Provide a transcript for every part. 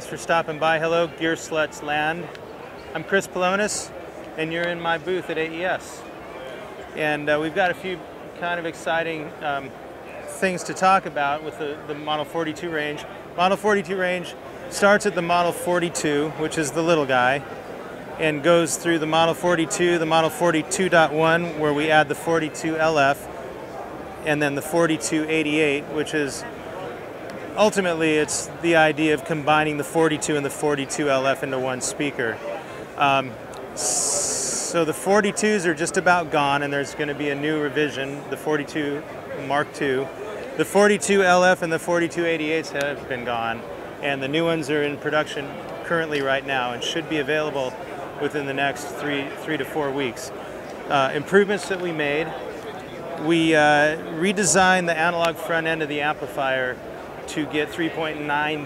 Thanks for stopping by. Hello, Gearslutz Lounge. I'm Chris Pelonis, and you're in my booth at AES. And we've got a few kind of exciting things to talk about with the Model 42 range. Model 42 range starts at the Model 42, which is the little guy, and goes through the Model 42, the Model 42.1, where we add the 42 LF, and then the 4288, which is ultimately it's the idea of combining the 42 and the 42 LF into one speaker. So the 42s are just about gone, and there's going to be a new revision, the 42 Mark II. The 42 LF and the 4288s have been gone, and the new ones are in production currently right now and should be available within the next three to 4 weeks. Improvements that we made: we redesigned the analog front end of the amplifier to get 3.9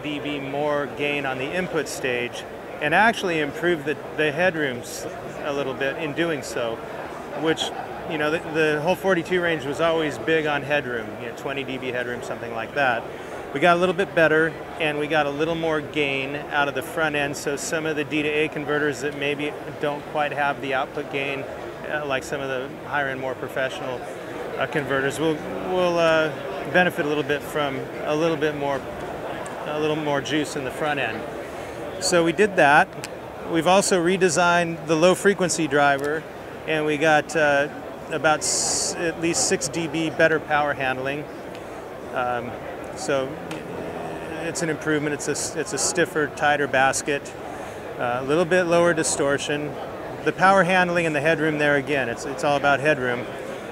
dB more gain on the input stage, and actually improved the headrooms a little bit in doing so, which, you know, the whole 42 range was always big on headroom, 20 dB headroom, something like that. We got a little bit better, and we got a little more gain out of the front end, so some of the D to A converters that maybe don't quite have the output gain, like some of the higher end, more professional converters, will benefit a little bit from a little more juice in the front end. So we did that. We've also redesigned the low frequency driver, and we got about at least 6 dB better power handling. So it's an improvement. It's a stiffer, tighter basket, a little bit lower distortion. The power handling and the headroom there, again, it's all about headroom.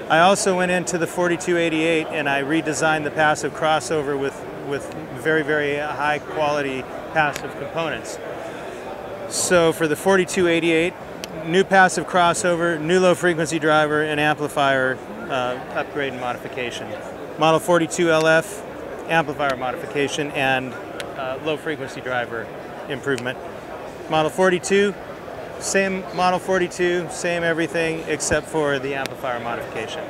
I also went into the 4288 and I redesigned the passive crossover with very, very high quality passive components. So for the 4288, new passive crossover, new low frequency driver, and amplifier upgrade and modification. Model 42 LF, amplifier modification, and low frequency driver improvement. Model 42, same Model 42, same everything except for the amplifier modification.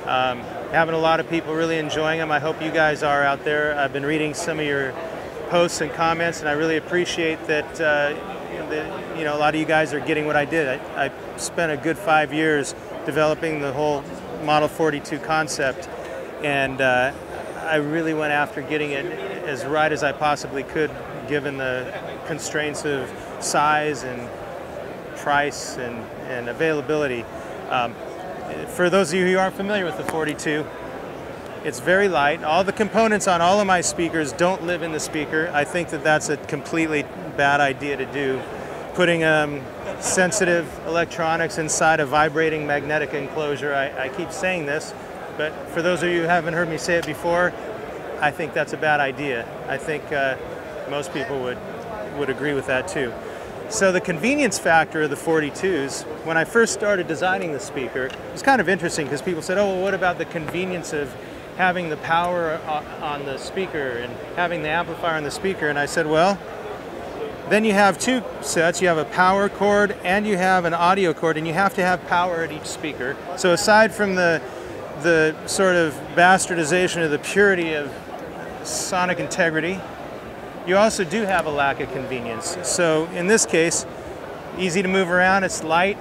Having a lot of people really enjoying them. I hope you guys are out there. I've been reading some of your posts and comments, and I really appreciate that a lot of you guys are getting what I did. I spent a good 5 years developing the whole Model 42 concept, and I really went after getting it as right as I possibly could, given the constraints of size and price and availability. For those of you who aren't familiar with the 42, it's very light. All the components on all of my speakers don't live in the speaker. I think that that's a completely bad idea to do. Putting sensitive electronics inside a vibrating magnetic enclosure, I keep saying this, but for those of you who haven't heard me say it before, I think that's a bad idea. I think most people would agree with that too. So the convenience factor of the 42s, when I first started designing the speaker, it was kind of interesting because people said, oh, well, what about the convenience of having the power on the speaker and having the amplifier on the speaker? And I said, well, then you have two sets. You have a power cord and you have an audio cord, and you have to have power at each speaker. So aside from the sort of bastardization of the purity of sonic integrity, you also do have a lack of convenience. So in this case, easy to move around, it's light.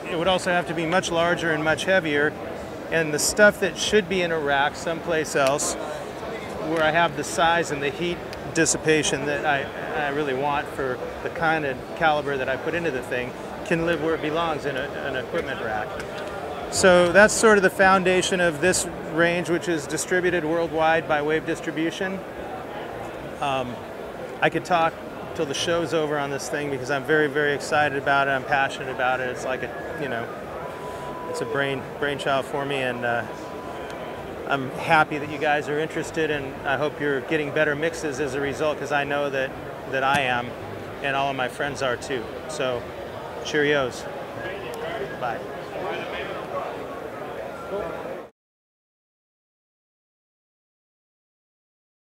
It would also have to be much larger and much heavier. And the stuff that should be in a rack someplace else, where I have the size and the heat dissipation that I really want for the kind of caliber that I put into the thing, can live where it belongs, in an equipment rack. So that's sort of the foundation of this range, which is distributed worldwide by Wave Distribution. I could talk till the show's over on this thing because I'm very, very excited about it. I'm passionate about it. It's like it's a brainchild for me, and I'm happy that you guys are interested, and I hope you're getting better mixes as a result, because I know that I am, and all of my friends are too. So, cheerios. Bye.